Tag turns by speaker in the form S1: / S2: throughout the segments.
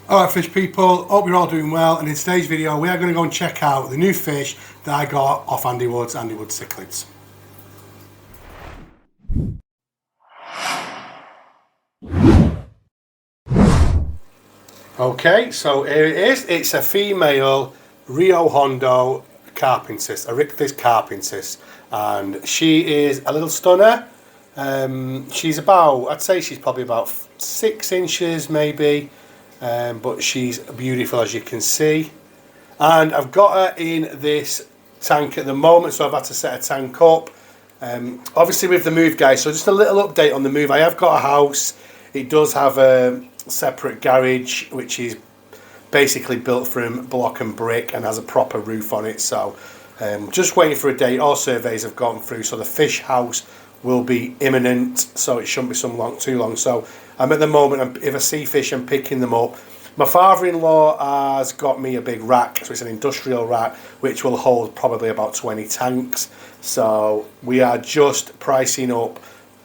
S1: Alright fish people, hope you're all doing well, and in today's video we are going to go and check out the new fish that I got off Andy Woods Cichlids. Okay, so here it is. It's a female Rio Hondo Carpintis, Erichthys carpintis, and she is a little stunner. She's about, I'd say she's probably about 6 inches maybe, but she's beautiful as you can see. And I've got her in this tank at the moment, so I've had to set a tank up. Obviously with the move, guys, so just a little update on the move. I have got a house. It does have a separate garage, which is basically built from block and brick and has a proper roof on it. So just waiting for a date. All surveys have gone through, so the fish house will be imminent, so it shouldn't be too long. So I'm at the moment, if I see fish, I'm picking them up. My father-in-law has got me a big rack, so it's an industrial rack which will hold probably about 20 tanks. So we are just pricing up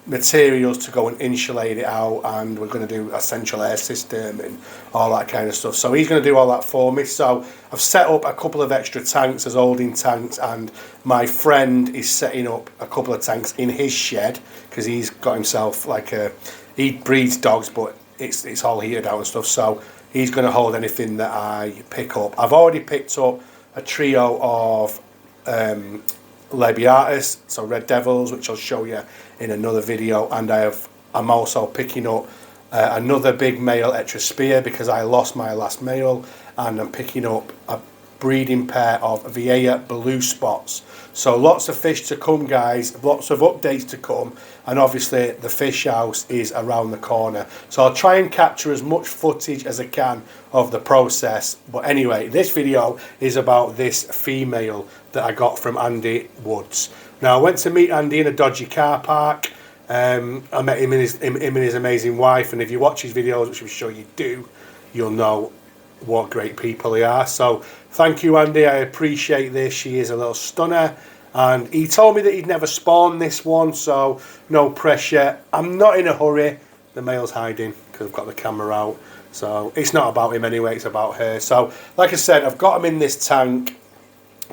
S1: materials to go and insulate it out, and we're going to do a central air system and all that kind of stuff. So he's going to do all that for me. So I've set up a couple of extra tanks as holding tanks, and my friend is setting up a couple of tanks in his shed because he's got himself he breeds dogs, but it's all heated out and stuff. So he's going to hold anything that I pick up. I've already picked up a trio of Labiatus, so red devils, which I'll show you in another video, and I'm also picking up another big male Etrospea because I lost my last male, and I'm picking up a breeding pair of Viea blue spots. So lots of fish to come, guys, lots of updates to come, and obviously the fish house is around the corner, so I'll try and capture as much footage as I can of the process. But anyway, this video is about this female that I got from Andy Woods. Now I went to meet Andy in a dodgy car park. I met him and his amazing wife, and if you watch his videos, which I'm sure you do, you'll know what great people they are. So thank you, Andy, I appreciate this. She is a little stunner, and he told me that he'd never spawned this one, so no pressure. I'm not in a hurry. The male's hiding because I've got the camera out, so it's not about him anyway, it's about her. So like I said, I've got him in this tank,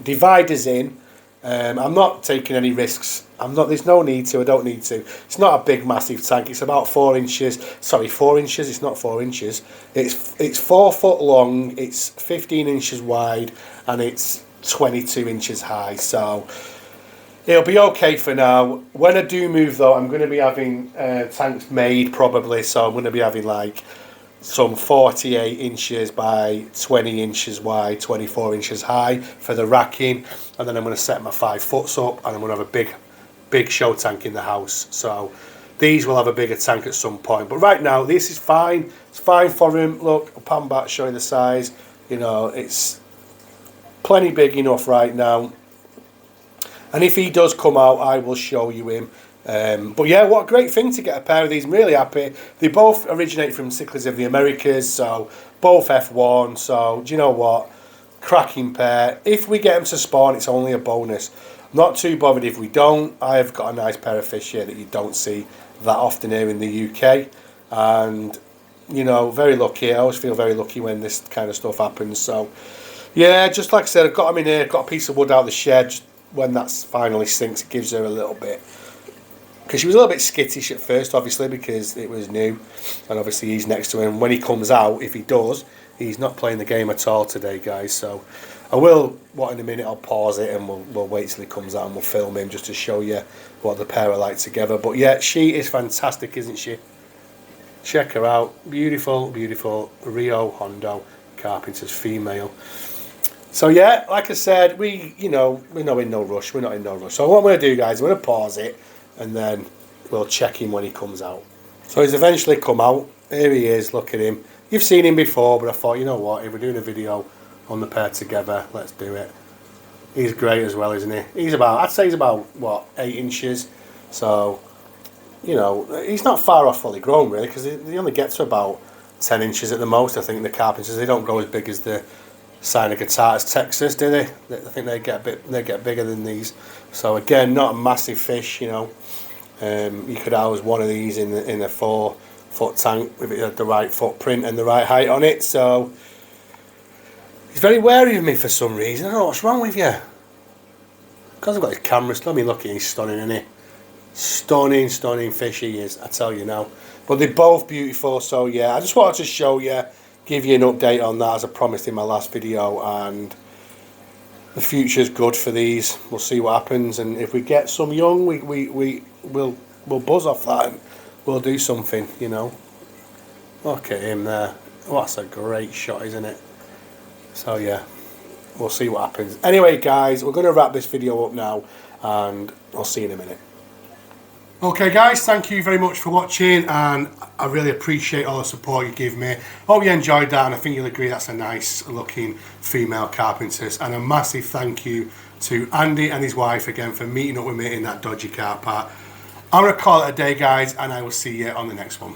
S1: dividers in. I'm not taking any risks. There's no need to. I don't need to. It's not a big massive tank. It's about 4 inches. Sorry, 4 inches. It's not 4 inches. It's 4 foot long. It's 15 inches wide, and it's 22 inches high. So it'll be okay for now. When I do move though, I'm going to be having tanks made probably. So I'm going to be having like some 48 inches by 20 inches wide, 24 inches high for the racking, and then I'm going to set my 5 foots up, and I'm going to have a big show tank in the house. So these will have a bigger tank at some point, but right now this is fine. It's fine for him. Look, I'll pan back, show you the size. You know, it's plenty big enough right now, and if he does come out, I will show you him. But yeah, what a great thing to get a pair of these. I'm really happy. They both originate from Cichlids of the Americas, so both F1. So do you know what? Cracking pair. If we get them to spawn, it's only a bonus. Not too bothered if we don't. I've got a nice pair of fish here that you don't see that often here in the UK, and you know, very lucky. I always feel very lucky when this kind of stuff happens. So yeah, just like I said, I've got them in here. Got a piece of wood out of the shed. Just when that finally sinks, it gives her a little bit, because she was a little bit skittish at first, obviously, because it was new, and obviously he's next to him. When he comes out, if he does, he's not playing the game at all today, guys. So I will, in a minute, I'll pause it and we'll wait till he comes out and we'll film him just to show you what the pair are like together. But yeah, she is fantastic, isn't she? Check her out. Beautiful, beautiful Rio Hondo Carpintis female. So yeah, like I said, we're not in no rush. We're not in no rush. So what I'm going to do, guys, I'm going to pause it, and then we'll check him when he comes out. So he's eventually come out. Here he is, look at him. You've seen him before, but I thought, you know what, if we're doing a video on the pair together, let's do it. He's great as well, isn't he? I'd say he's about, what, 8 inches. So, you know, he's not far off fully grown, really, because they only get to about 10 inches at the most, I think, the Carpinters. They don't grow as big as the Cynogattatus Texas, do they? I think they get bigger than these. So again, not a massive fish, you know. You could house one of these in a 4 foot tank with it had the right footprint and the right height on it. So he's very wary of me for some reason. I don't know what's wrong with you. Because I've got his camera, still me looking, he's stunning, isn't he? Stunning, stunning fish he is, I tell you now. But they're both beautiful, so yeah, I just wanted to show you, give you an update on that as I promised in my last video, and the future's good for these. We'll see what happens, and if we get some young, we'll buzz off that and we'll do something, you know. Look at him there. Oh, that's a great shot, isn't it? So yeah, we'll see what happens. Anyway guys, we're going to wrap this video up now, and I'll see you in a minute. Okay guys, thank you very much for watching, and I really appreciate all the support you give me. Hope you enjoyed that, and I think you'll agree that's a nice looking female carpenters. And a massive thank you to Andy and his wife again for meeting up with me in that dodgy car park. I'm going to call it a day guys, and I will see you on the next one.